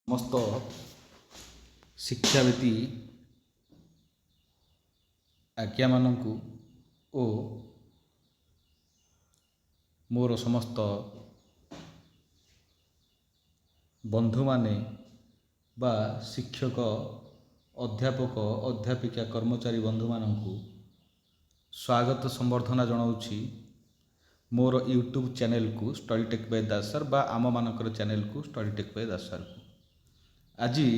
ସମସ୍ତ ଶିକ୍ଷାବିତ୍ତି ଆଜ୍ଞାମାନଙ୍କୁ ଓ ମୋର ସମସ୍ତ ବନ୍ଧୁମାନେ ବା ଶିକ୍ଷକ ଅଧ୍ୟାପକ ଅଧ୍ୟାପିକା କର୍ମଚାରୀ ବନ୍ଧୁମାନଙ୍କୁ ସ୍ୱାଗତ ସମ୍ବର୍ଦ୍ଧନା ଜଣାଉଛି ମୋର ୟୁଟ୍ୟୁବ୍ ଚ୍ୟାନେଲକୁ study tech by Das sir ବା ଆମମାନଙ୍କର ଚ୍ୟାନେଲକୁ ଷ୍ଟଡି ଟେକ୍ ବାଇ ଦାସ ସାର୍କୁ। ଆଜି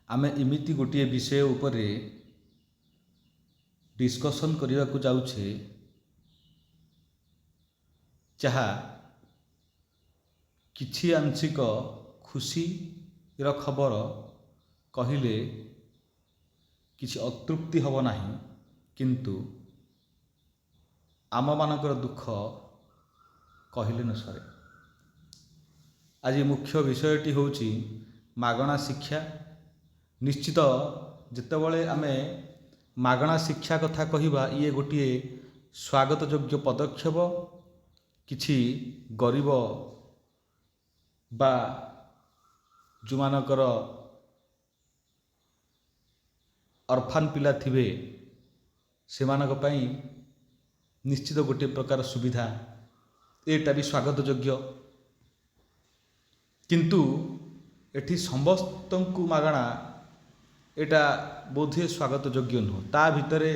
ଆମେ ଏମିତି ଗୋଟିଏ ବିଷୟ ଉପରେ ଡିସ୍କସନ୍ କରିବାକୁ ଯାଉଛେ ଯାହା କିଛି ଆଂଶିକ ଖୁସିର ଖବର କହିଲେ କିଛି ଅତୃପ୍ତି ହେବ ନାହିଁ, କିନ୍ତୁ ଆମମାନଙ୍କର ଦୁଃଖ କହିଲେ ନ ସରେ। ଆଜି ମୁଖ୍ୟ ବିଷୟଟି ହେଉଛି ମାଗଣା ଶିକ୍ଷା। ନିଶ୍ଚିତ ଯେତେବେଳେ ଆମେ ମାଗଣା ଶିକ୍ଷା କଥା କହିବା, ଇଏ ଗୋଟିଏ ସ୍ୱାଗତ ଯୋଗ୍ୟ ପଦକ୍ଷେପ। କିଛି ଗରିବ ବା ଯେଉଁମାନଙ୍କର ଅର୍ଫାନ୍ ପିଲା ଥିବେ ସେମାନଙ୍କ ପାଇଁ ନିଶ୍ଚିତ ଗୋଟିଏ ପ୍ରକାର ସୁବିଧା, ଏଇଟା ବି ସ୍ୱାଗତ ଯୋଗ୍ୟ। କିନ୍ତୁ ଏଠି ସମସ୍ତଙ୍କୁ ମାଗଣା ଏଇଟା ବୋଧହୁଏ ସ୍ୱାଗତ ଯୋଗ୍ୟ ନୁହଁ। ତା ଭିତରେ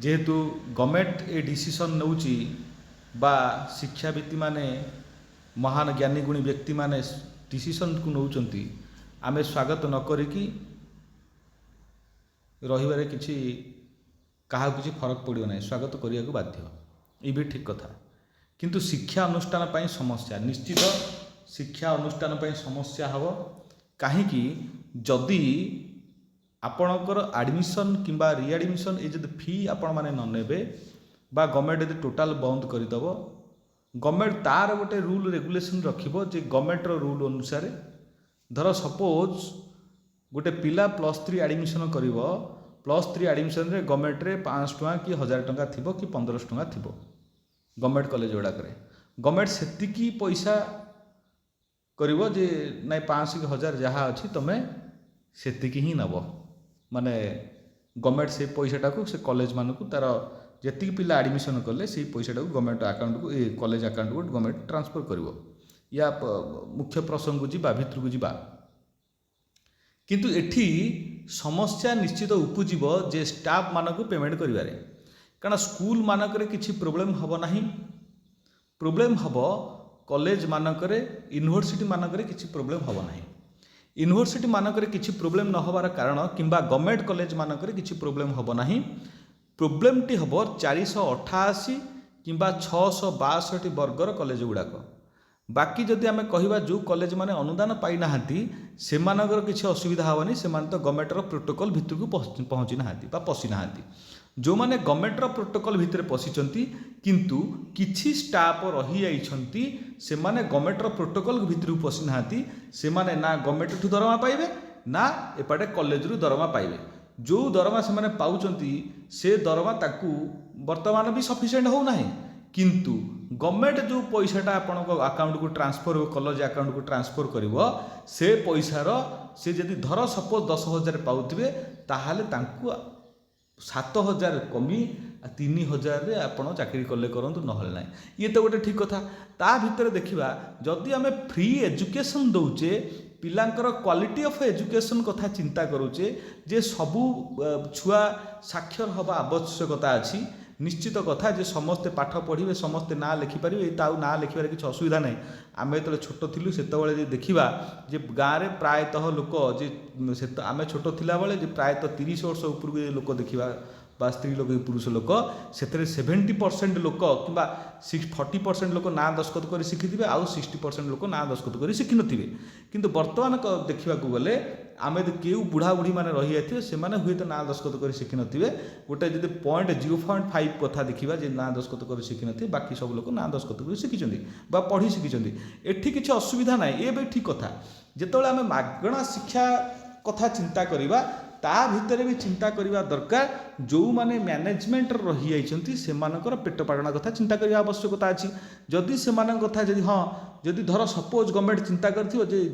ଯେହେତୁ ଗଭର୍ଣ୍ଣମେଣ୍ଟ ଏ ଡିସିସନ୍ ନେଉଛି ବା ଶିକ୍ଷାବିତ୍ମାନେ ମହାନ ଜ୍ଞାନୀ ଗୁଣୀ ବ୍ୟକ୍ତିମାନେ ଡିସିସନ୍କୁ ନେଉଛନ୍ତି, ଆମେ ସ୍ୱାଗତ ନ କରିକି ରହିବାରେ କିଛି କାହାକୁ କିଛି ଫରକ ପଡ଼ିବ ନାହିଁ, ସ୍ୱାଗତ କରିବାକୁ ବାଧ୍ୟ। ଏ ବି ଠିକ୍ କଥା। କିନ୍ତୁ ଶିକ୍ଷା ଅନୁଷ୍ଠାନ ପାଇଁ ସମସ୍ୟା, ନିଶ୍ଚିତ ଶିକ୍ଷା ଅନୁଷ୍ଠାନ ପାଇଁ ସମସ୍ୟା ହେବ। କାହିଁକି? ଯଦି ଆପଣଙ୍କର ଆଡ଼ମିସନ୍ କିମ୍ବା ରିଆଡ଼ମିସନ୍ ଏ ଯଦି ଫି ଆପଣମାନେ ନ ନେବେ ବା ଗଭର୍ଣ୍ଣମେଣ୍ଟ ଯଦି ଟୋଟାଲ୍ ବନ୍ଦ କରିଦେବ, ଗଭର୍ଣ୍ଣମେଣ୍ଟ ତା'ର ଗୋଟେ ରୁଲ୍ ରେଗୁଲେସନ୍ ରଖିବ ଯେ ଗଭର୍ଣ୍ଣମେଣ୍ଟର ରୁଲ୍ ଅନୁସାରେ ଧର ସପୋଜ୍ ଗୋଟେ ପିଲା +3 ଆଡ଼ମିସନ୍ କରିବ, +3 ଆଡ଼ମିସନ୍ରେ ଗଭର୍ଣ୍ଣମେଣ୍ଟରେ 500 ଟଙ୍କା କି 1000 ଟଙ୍କା ଥିବ କି 1500 ଟଙ୍କା ଥିବ ଗଭର୍ଣ୍ଣମେଣ୍ଟ କଲେଜ ଗୁଡ଼ାକରେ। ଗଭର୍ଣ୍ଣମେଣ୍ଟ ସେତିକି ପଇସା କରିବ ଯେ ନାଇଁ 500 କି 1000 ଯାହା ଅଛି ତୁମେ ସେତିକି ହିଁ ନେବ। ମାନେ ଗଭର୍ଣ୍ଣମେଣ୍ଟ ସେ ପଇସାଟାକୁ ସେ କଲେଜମାନଙ୍କୁ ତା'ର ଯେତିକି ପିଲା ଆଡ଼ମିସନ୍ କଲେ ସେଇ ପଇସାଟାକୁ ଗଭର୍ଣ୍ଣମେଣ୍ଟ ଆକାଉଣ୍ଟକୁ ଏ କଲେଜ ଆକାଉଣ୍ଟକୁ ଗଭର୍ଣ୍ଣମେଣ୍ଟ ଟ୍ରାନ୍ସଫର୍ କରିବ। ୟା ମୁଖ୍ୟ ପ୍ରସଙ୍ଗକୁ ଯିବା, ଭିତରକୁ ଯିବା। କିନ୍ତୁ ଏଠି ସମସ୍ୟା ନିଶ୍ଚିତ ଉପୁଜିବ ଯେ ଷ୍ଟାଫ୍ ମାନଙ୍କୁ ପେମେଣ୍ଟ କରିବାରେ। କାରଣ ସ୍କୁଲ ମାନଙ୍କରେ କିଛି ପ୍ରୋବ୍ଲେମ୍ ହେବ ନାହିଁ, ପ୍ରୋବ୍ଲେମ୍ ହେବ କଲେଜ ମାନଙ୍କରେ, ୟୁନିଭର୍ସିଟି ମାନଙ୍କରେ କିଛି ପ୍ରୋବ୍ଲେମ୍ ହେବ ନାହିଁ। ୟୁନିଭର୍ସିଟି ମାନଙ୍କରେ କିଛି ପ୍ରୋବ୍ଲେମ୍ ନ ହେବାର କାରଣ କିମ୍ବା ଗଭର୍ଣ୍ଣମେଣ୍ଟ କଲେଜ ମାନଙ୍କରେ କିଛି ପ୍ରୋବ୍ଲେମ୍ ହେବ ନାହିଁ। ପ୍ରୋବ୍ଲେମ୍ଟି ହେବ 488 କିମ୍ବା 662 ବର୍ଗର କଲେଜ ଗୁଡ଼ାକ। ବାକି ଯଦି ଆମେ କହିବା ଯେଉଁ କଲେଜ ମାନେ ଅନୁଦାନ ପାଇନାହାନ୍ତି ସେମାନଙ୍କର କିଛି ଅସୁବିଧା ହେବନି, ସେମାନେ ତ ଗଭର୍ଣ୍ଣମେଣ୍ଟର ପ୍ରୋଟୋକଲ୍ ଭିତରକୁ ପହଞ୍ଚି ନାହାନ୍ତି ବା ପଶି ନାହାନ୍ତି। ଯେଉଁମାନେ ଗଭର୍ଣ୍ଣମେଣ୍ଟର ପ୍ରୋଟୋକଲ୍ ଭିତରେ ପଶିଛନ୍ତି କିନ୍ତୁ କିଛି ଷ୍ଟାଫ୍ ରହିଯାଇଛନ୍ତି, ସେମାନେ ଗଭର୍ଣ୍ଣମେଣ୍ଟର ପ୍ରୋଟୋକଲ୍ ଭିତରକୁ ପଶି ନାହାନ୍ତି, ସେମାନେ ନା ଗଭର୍ଣ୍ଣମେଣ୍ଟଠୁ ଦରମା ପାଇବେ ନା ଏପଟେ କଲେଜରୁ ଦରମା ପାଇବେ। ଯେଉଁ ଦରମା ସେମାନେ ପାଉଛନ୍ତି ସେ ଦରମା ତାକୁ ବର୍ତ୍ତମାନ ବି ସଫିସିଏଣ୍ଟ ହେଉନାହିଁ। କିନ୍ତୁ ଗଭର୍ଣ୍ଣମେଣ୍ଟ ଯେଉଁ ପଇସାଟା ଆପଣଙ୍କ ଆକାଉଣ୍ଟକୁ ଟ୍ରାନ୍ସଫର୍, କଲେଜ ଆକାଉଣ୍ଟକୁ ଟ୍ରାନ୍ସଫର୍ କରିବ, ସେ ପଇସାର ସେ ଯଦି ଧର ସପୋଜ୍ 10,000 ପାଉଥିବେ, ତାହେଲେ ତାଙ୍କୁ 7,000 କମି 3,000ରେ ଆପଣ ଚାକିରି କଲେ କରନ୍ତୁ, ନହେଲେ ନାହିଁ। ଇଏ ତ ଗୋଟେ ଠିକ୍ କଥା। ତା ଭିତରେ ଦେଖିବା, ଯଦି ଆମେ ଫ୍ରି ଏଜୁକେସନ୍ ଦେଉଛେ, ପିଲାଙ୍କର କ୍ୱାଲିଟି ଅଫ୍ ଏଜୁକେସନ୍ କଥା ଚିନ୍ତା କରୁଛେ ଯେ ସବୁ ଛୁଆ ସାକ୍ଷର ହେବା ଆବଶ୍ୟକତା ଅଛି, ନିଶ୍ଚିତ କଥା ଯେ ସମସ୍ତେ ପାଠ ପଢ଼ିବେ, ସମସ୍ତେ ନାଁ ଲେଖିପାରିବେ, ତା ଆଉ ନାଁ ଲେଖିବାରେ କିଛି ଅସୁବିଧା ନାହିଁ। ଆମେ ଯେତେବେଳେ ଛୋଟ ଥିଲୁ ସେତେବେଳେ ଯଦି ଦେଖିବା ଯେ ଗାଁରେ ପ୍ରାୟତଃ ଲୋକ ଯେ ଆମେ ଛୋଟ ଥିଲାବେଳେ ଯେ ପ୍ରାୟତଃ 30 ବର୍ଷ ଉପରକୁ ଲୋକ ଦେଖିବା ବା ସ୍ତ୍ରୀ ଲୋକ ପୁରୁଷ ଲୋକ, ସେଥିରେ 70% ଲୋକ କିମ୍ବା 40% ଲୋକ ନାଁ ଦସ୍ତଖତ କରି ଶିଖିଥିବେ, ଆଉ 60% ଲୋକ ନାଁ ଦସ୍ତଖତ କରି ଶିଖିନଥିବେ। କିନ୍ତୁ ବର୍ତ୍ତମାନ ଦେଖିବାକୁ ଗଲେ ଆମେ ଯଦି କେଉଁ ବୁଢ଼ାବୁଢ଼ୀ ମାନେ ରହିଯାଇଥିବେ, ସେମାନେ ହୁଏତ ନାଁ ଦସ୍ତଖତ କରି ଶିଖିନଥିବେ। ଗୋଟେ ଯଦି 0.05 କଥା ଦେଖିବା ଯେ ନାଁ ଦସ୍ତଖତ କରି ଶିଖିନଥିବେ, ବାକି ସବୁ ଲୋକ ନାଁ ଦସ୍ତଖତ କରି ଶିଖିଛନ୍ତି ବା ପଢ଼ି ଶିଖିଛନ୍ତି। ଏଠି କିଛି ଅସୁବିଧା ନାହିଁ, ଏ ବି ଠିକ୍ କଥା। ଯେତେବେଳେ ଆମେ ମାଗଣା ଶିକ୍ଷା କଥା ଚିନ୍ତା କରିବା, ତା ଭିତରେ ବି ଚିନ୍ତା କରିବା ଦରକାର ଯେଉଁମାନେ ମ୍ୟାନେଜମେଣ୍ଟରେ ରହିଯାଇଛନ୍ତି ସେମାନଙ୍କର ପେଟ ପାଟଣା କଥା ଚିନ୍ତା କରିବା ଆବଶ୍ୟକତା ଅଛି। ଯଦି ସେମାନଙ୍କ କଥା ଯଦି ହଁ जदि धर सपोज गवर्नमेंट चिंता कर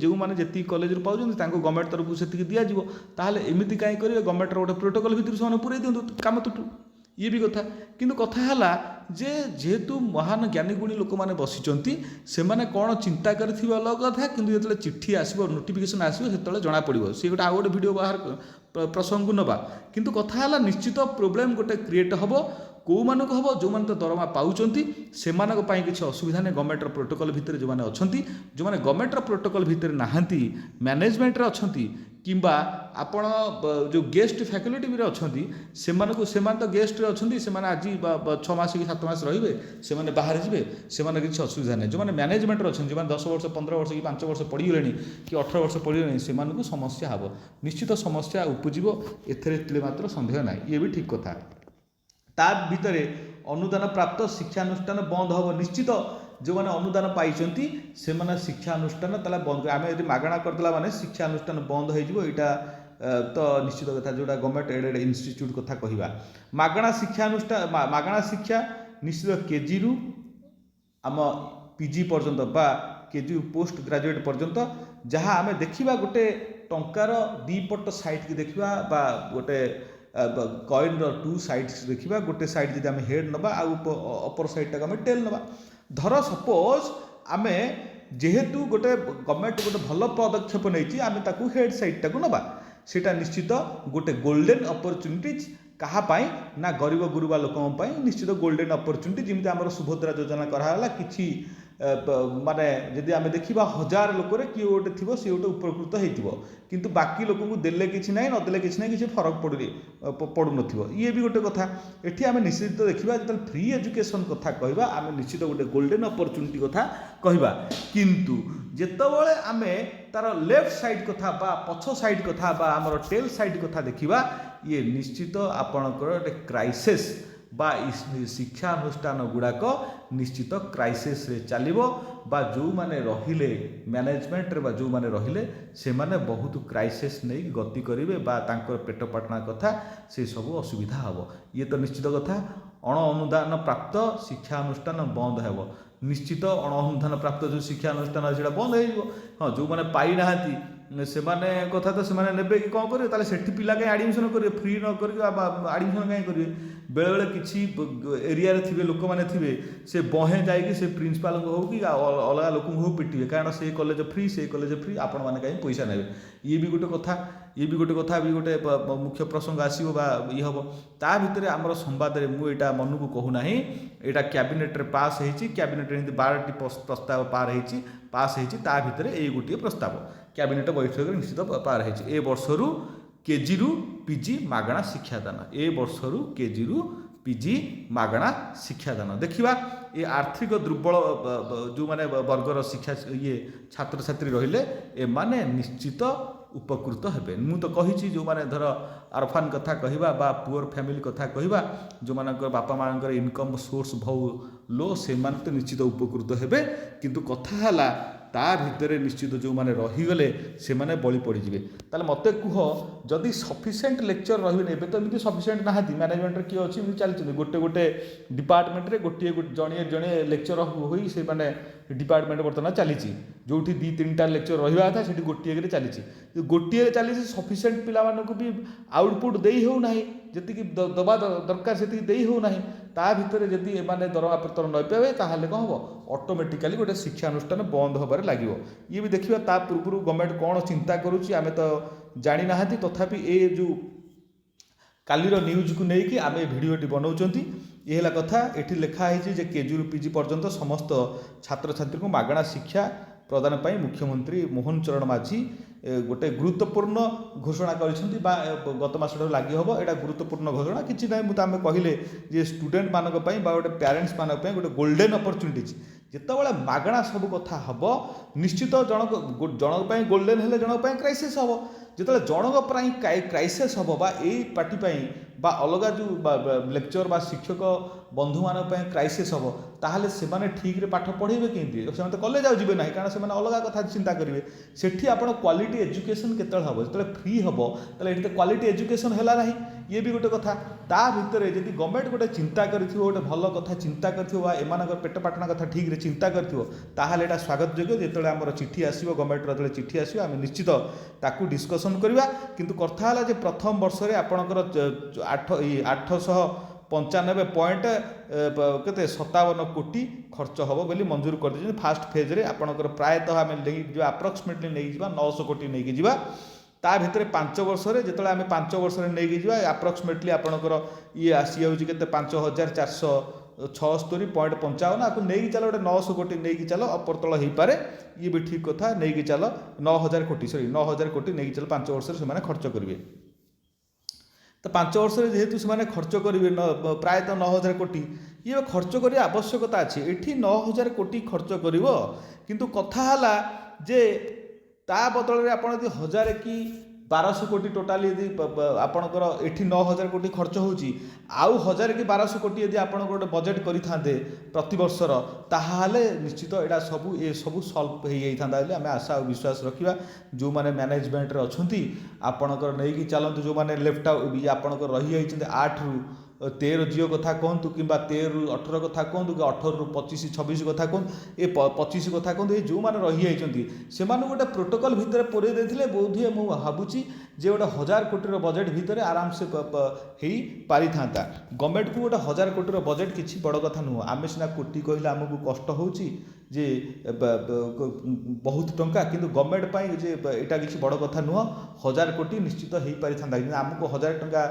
जो मैंने जी कॉलेज पाँच गवर्नमेंट तरफ से दिज्व ताहले एमती कहीं करेंगे गवर्नमेंट गोटे प्रोटोकॉल भितर से पूरे दिखाँ कम तुटू ये भी कथा किंतु कथा है जे जेहेतु महान ज्ञानी गुणी लोक मैंने बसी से मैंने कौन चिंता कर अलग कथा कि जो चिट्ठी आसो नोटिफिकेशन आसो से जना पड़ो सी गोटे आउ गोटे भिड बाहर प्रसंग को नवा किंतु कथा है निश्चित प्रोब्लेम गोटे क्रिएट हम कौ मानक हम जो मैंने तो दरमा पाँच से किसी असुविधा नहीं गवर्नमेंट प्रोटोकॉल भितर जो मैंने अच्छा जो मैंने गवर्नमेंट प्रोटोकॉल भितर नहांती मैनेजमेंट अच्छा किंबा आपण जो गेस्ट फैकल्टी भी अच्छा से तो गेस्ट अच्छा से आज 6 मास कि 7 मास रे से बाहर जी से किसी असुविधा नहीं जो मैंने मैनेजमेंट अच्छा जो 10 वर्ष 15 वर्ष कि 5 वर्ष पढ़ीगले कि 18 वर्ष पढ़ीगले से समस्या हम निश्चित समस्या उपजीव एथेरे मात्र संदेह ना ये भी ठीक कथा ता भितर अनुदान प्राप्त शिक्षानुष्ठान बंद हम निश्चित जो मैंने अनुदान पाई से शिक्षानुष्ठान बंद आम यदि मागणा करदेला माने शिक्षानुष्ठान बंद हो तो निश्चित कथा जोटा गवर्नमेंट एडेड इंस्टीट्यूट कथा कहवा मागणा शिक्षानुष्ठान मागणा शिक्षा निश्चित केजी रु आम पीजी पर्यंत बा केजी पोस्ट ग्रेजुएट पर्यंत जहाँ आम देखा गोटे टंकार दीपट साइड की देखा बा गोटे कॉइन टू साइड्स देखा गोटे साइड जब आम हेड नवा अपर साइड टाक आम टेल नवा धर सपोज आम जेहेतु गोटे गवर्नमेंट गोटे भल पदक्षेप नहीं आम ताकू हेड साइड टाक नवा सेटा निश्चित गोटे गोल्डन अपरच्युनिटीज कहाँपाई ना गरीब गुरुबा लोक निश्चित गोल्डन अपरच्युनिटी जमी आम सुभद्रा योजना कराला कि माने जदि आम देखा 1000 लोक किए गोटे थी सी गोटे उपकृत हो किंतु बाकी लोक को देले कि ना नदेले कि ना कि फरक पड़ू न ये भी गोटे कथा एठी आम निश्चित देखा जो फ्री एजुकेशन कथा कहवा आम निश्चित गोटे गोल्डन अपरच्युनिटी कथा कहवा किंतु जेतबेले आम तार लेफ्ट साइड कथा बा पछ साइड कथा बा आमर टेल साइड कथा देखा ये निश्चित आपणकर गोटे क्राइसिस बा शिक्षानुष्ठान गुड़ाक निश्चित क्राइसिस रे चलिबो बा जो माने रहिले मैनेजमेंट रे बा जो माने रहिले से माने बहुत क्राइसिस नहीं गति करिवे बा तांकर पेट पाटना कथा से सब असुविधा हबो ये तो निश्चित कथा अण अनुदान प्राप्त शिक्षानुष्ठान बंद हेबो निश्चित अण अनुदान प्राप्त जो शिक्षानुष्ठान सेटा बंद हो हाँ जो माने पाई नाहांती से माने कथा तो से नेबे कि कौन करेंगे ताले सेठी पिला कहीं एडमिशन करेंगे फ्री न करके एडमिशन कहीं करेंगे बेले बेले किसी एरिया रे थिबे लोक माने थिबे से बहे जाइए से प्रिंसिपाल को हो कि अलग लोक हो पिटिए कारण से कॉलेज फ्री आपण मैंने कहीं पैसा ने ये भी गोटे कथा भी गोटे मुख्य प्रसंग आसो ये हम ता भितर आमर संवाद मुझा मन को कहूना यहाँ कैबिनेट रे पास होती कैबिनेट 12टी प्रस्ताव पार होती पास होती ता भितर ये गोटे प्रस्ताव कैबिनेट बैठक निश्चित पार होती ए वर्षरू केजी रु पीजी मागणा शिक्षादान ए वर्षरू केजी रु पीजी मागणा शिक्षादान देखा ये आर्थिक दुर्बल जो माने वर्गर शिक्षा ये छात्र छात्री रहिले एमाने निश्चित उपकृत हेबे मु तो कही जो माने धर आरफान कथा कहवा बा पुअर फैमिली कथा कहवा जो मानकर बापा मानकर इनकम सोर्स बहुत लो से माने तो निश्चित उपकृत हेबे किंतु कथा हला ता भितर निश्चित जो मैंने रहीगले से माने बलि पड़े ताले मते कुह जदि सफिशिएंट लेक्चर रही तो एमती सफिशिएंट ना मैनेजमेंट किए अच्छी चलती गोटे गोटे डिपार्टमेंट रे गोटे जड़े जड़े लेक्चर हो से माने डिपार्टमेंट बर्तमान चली जो 2-3टा लेक्चर रहा था से गोटे चली गोटे चली सफिशिएंट पिला भी आउटपुट दे होना जी दबा दरकार से होना ता भितर जदि एमाने दरमा पत्र न पाए ताहले कौन हम ऑटोमेटिकली गोटे शिक्षानुष्ठान बंद होबार लगे ये भी देखिए ता पूर्व गवर्नमेंट कौन चिंता करुच्ची आम तो जानी ना तथापि ए जो कालीर न्यूज को लेकिन आम भिडियोटी बनाऊँच ये है कथा ये लिखाही जे केजी रु पीजी पर्यंत समस्त छात्र छात्री को मागणा शिक्षा प्रदान पर मुख्यमंत्री मोहन चरण माझी गोटे गुरुत्वपूर्ण घोषणा करिसेंती बा गत मासठ लगी हम यहाँ गुरुत्वपूर्ण घोषणा कि ना मुझे आम कहले जे स्टूडेंट मानक पई बा गोटे पेरेंट्स मानक पई गोटे गोल्डन अपरच्युनिटीज जितेबाला मागणा सब कथा हम निश्चित जनक पई गोल्डन हेले जनक पई क्राइसिस हम जिते जनक क्राइसिस हम बा ए पार्टी पई बा अलग जो लेक्चर बा शिक्षक बंधु क्राइसिस हम ताहले से ठीक पाठ पढ़ेबे केमती से कॉलेज आउ जी ना कारण से अलग कथा चिंता करेंगे सेठी आपण क्वालिटी एजुकेशन केतल हम जो फ्री हम तो ये क्वालिटी एजुकेशन है ना ये भी गोटे कथा ता भितर जब गवर्नमेंट गोटे चिंता गोटे भल कथा चिंता कर पेट पाटना कथा ठीक चिंता कर स्वागत योग्य जो आम चिठी आसो गवर्नमेंट जो चिठी आसो आम निश्चित ताकू डिस्कसन करवा किंतु कथा है प्रथम वर्ष में आपणकर 895.57 कोटी खर्च हम बोली मंजूर कर दी फास्ट फेज रे आपणकर प्रायतः आम नहीं आप्रोक्सीमेटली नहीं जा 900 कोटी नहीं जा ता भितर 5 वर्ष जो आम 5 वर्ष नहीं जा आप्रोक्सीमेटली आपणकर ये आसी जाऊँगी के 5476.55 आपको नहीं चलो गोटे 900 कोटी नहीं चलो अपरतल हो पारे ये भी ठीक कथा नहीं चलो 9000 कोटी सॉरी 9000 कोटी नहीं चलो 5 वर्ष से खर्च करेंगे तो 5 वर्ष जेहेतु से खर्च करेंगे प्रायतः 9000 कोटी ये खर्च करने आवश्यकता अच्छी ये 9000 कोटी खर्च कर किंतु कथा है जे ता बदल में आपड़ यदि 1000 कि 1200 कोटी टोटाली यदि आपणकर ये 9000 कोटी खर्च होची आउ 1000 कि 1200 कोटी यदि आप गोटे बजेट करें प्रति वर्षर ताहले निश्चित यहाँ सब ये सब सल्व हो जाता आम आशा और विश्वास रखा जो मैंने मैनेजमेंट अच्छी आपणकर नहीं चलतु जो मैंने लेफ्ट आपणकर रही 8 ରୁ 13 झील कथा कहतु कि 13 ରୁ 18 कथा कहतु कि 18 ରୁ 25 26 कथा कहतु ये 25 कथा कहतु ये जो मैंने रही से गोटे प्रोटोकॉल भितर पूरे देते बोधे मुझे भावुची जे गोटे 1000 कोटी बजेट भितर आराम से हो पारि था गवर्नमेंट को गोटे 1000 कोटी बजेट किसी बड़ कथा नुह आम सीना कोटी कहले आमको कष्ट होची जे बहुत टंका किंतु गवर्नमेंट पाई जे एटा किसी बड़ कथा नुह 1000 कोटी निश्चित हो पारि था आमको 1000 टंका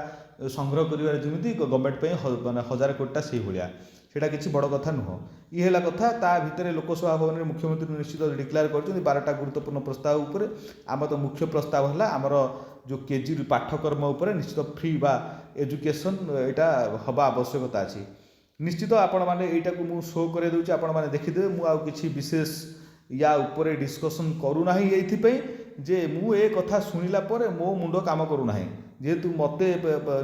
संग्रह कर जमी गवर्नमेंट माने 1000 कोटीटा से भाया सेटा किसी बड़ कथा नुह ये है कथा ता भितर लोकसभा भवन में मुख्यमंत्री निश्चित डिक्लेयर कर 12टा गुरुत्वपूर्ण प्रस्ताव उपर आम तो मुख्य प्रस्ताव है आमर जो केजी पाठ्यक्रम उपर निश्चित फ्री बा एजुकेशन यहाँ हवा आवश्यकता अच्छी निश्चित आपण मैंने यहाँ को मुझे शो कर दूसरी आपण मैंने देखीदे मुझे विशेष या उपरे डिस्कसन करूना ये जे मु ए कथा शुणिला मो मुंड काम करूना जेहेतु मत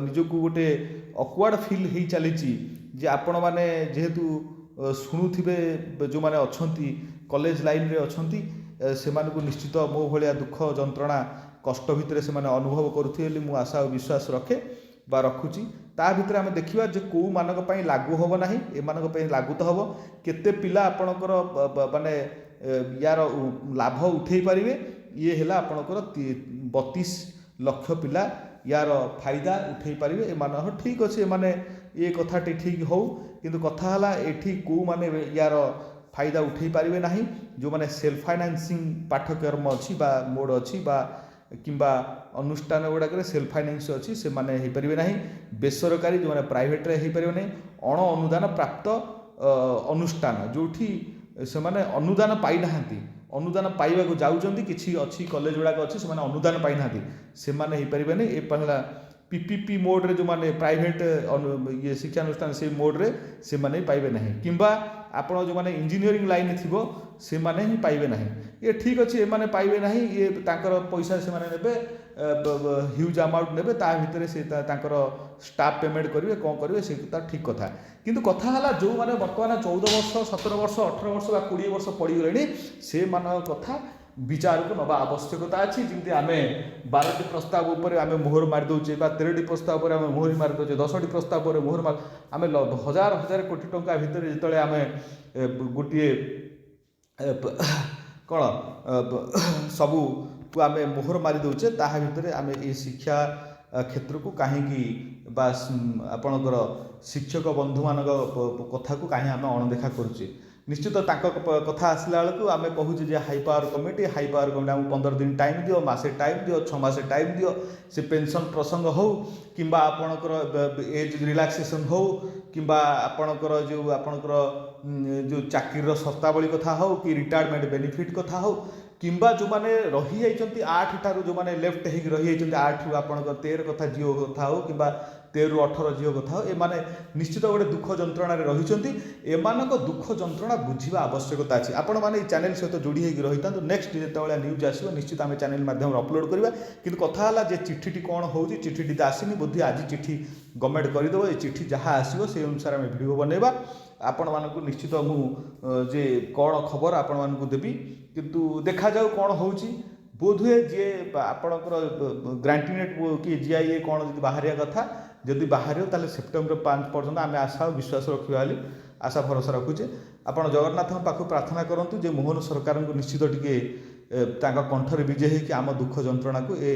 निजक गोटे अक्वार्ड फिल हो चली जे आपण मैंने जेहेतु शुणुवे जो मैंने अच्छा कॉलेज लाइन रे अच्छा से निश्चित मो भाया दुख जंत्रणा कष्ट भितर से अनुभव करुवे मु आशा और विश्वास रखे बा रखुची ता भितर आम देखा जे कौ मानक लागू हम ना एम लागू तो हम केते पिला आपणकर माने यार लाभ उठे पारे ये है आपणकर 32 लाख पिला यार फायदा उठे पारे एम ठीक अच्छे एम ये कथाटी ठीक हो किंतु कथा है ये कौ माने यार फायदा उठे पारे ना जो मैंने सेल्फ फाइनेंसिंग पाठ्यक्रम अच्छी मोड अच्छी किंबा अनुष्ठान गुड़ाक सेल्फ फाइनेंस अच्छी से माने हो पारे ना बेसरकारी जो मैंने प्राइवेट हो पारे ना अण अनुदान प्राप्त अनुष्ठान जो से माने अनुदान पाई ना अनुदान पाइबा जाऊँगी किसी अच्छी कॉलेज गुड़ाक अच्छी से अनुदान पाई ना से माने हो पारे नहीं ये पहला पीपीपी मोड रे जो माने प्राइवेट ये शिक्षानुष्ठान से मोड रे से माने पाइबे नहीं किंबा आपण जो माने इंजीनियरिंग लाइन थी से माने ही पाइबे नहीं ये ठीक अच्छे ये माने पाइबे नहीं ये तांकर पैसा से माने नेबे ह्यूज अमाउंट नेबे ता भितर से तांकर स्टाफ पेमेंट करेंगे कौन करेंगे से ठीक कथा किंतु कथा है जो माने वर्तमान 14 वर्ष 17 वर्ष 18 वर्ष 20 वर्ष पड़गले से मान कथा विचार को नवा आवश्यकता अच्छी जमी आम 12टी प्रस्ताव उपर आम मोहर मारी दौचे 13टी प्रस्ताव पर आम मोहर मारी दौचे 10टी प्रस्ताव पर मोहर मार आम हजार हजार कोटी टंका भितर जिते आम गोटे कौन सबू को आम मोहर मारी दौचे ताहा भितर आम ये शिक्षा क्षेत्र को कहीं आपणकर शिक्षक बंधु मान कथा को कहीं आम अणदेखा करुचे निश्चित कथा आसला बेलू आम कहूँ हाई पावर कमिटी आमको 15 दिन टाइम दियो मासे टाइम दियो 6 मासे टाइम दियो से पेंशन प्रसंग हो कि आपणकर एज रिलैक्सेशन हो कि आपणकर जो चाकरी शर्तावली कथा हो कि रिटायरमेंट बेनिफिट कथा हो किंबा जो मैंने रही जाइछन्ति 8 ठारू जो मैंने लेफ्ट होगी रही जाइछन्ति 8 रु आपनकर 13 कथा जियो कथा हो कि 13 रु 18 जियो कथा हो ए माने निश्चित गोटे दुख जंत्रणा रही एमानक दुख जंत्रणा बुझा आवश्यकता अच्छी आपण मैंने चैनल सहित जोड़ी होगी रही था नेक्स्ट जिते न्यूज आसो निश्चित आम चैनल माध्यम अपलोड करवा कि कथा जे चिट्ठी कौन हो चिट्ठी तो आसनी बोधे आज चिट्ठी गवर्नमेंट करदेव ये चिट्ठी जहाँ आसो से अनुसार आम भिड बनवा आपण मानक निश्चित मुझे कौन खबर आपण मानक देवी किंतु देखा जाऊ कौन होची बोधुए जी आपणकर ग्रांटीनेट कि जीआईए कौन जब बाहर कथा जदि बाहर ताले सेप्टेम्बर 5 पर्यटन आम आशा और विश्वास रखा आशा भरोसा रखुचे आपड़ जगन्नाथ पाख प्रार्थना करूँ जे मोहन सरकार को निश्चित टी कंठर विजय होकर आम दुख जंत्रणा को ए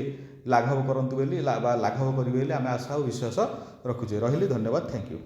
लाघव करते लाघव करेंगे आम आशा और विश्वास रखुचे रही धन्यवाद थैंक यू।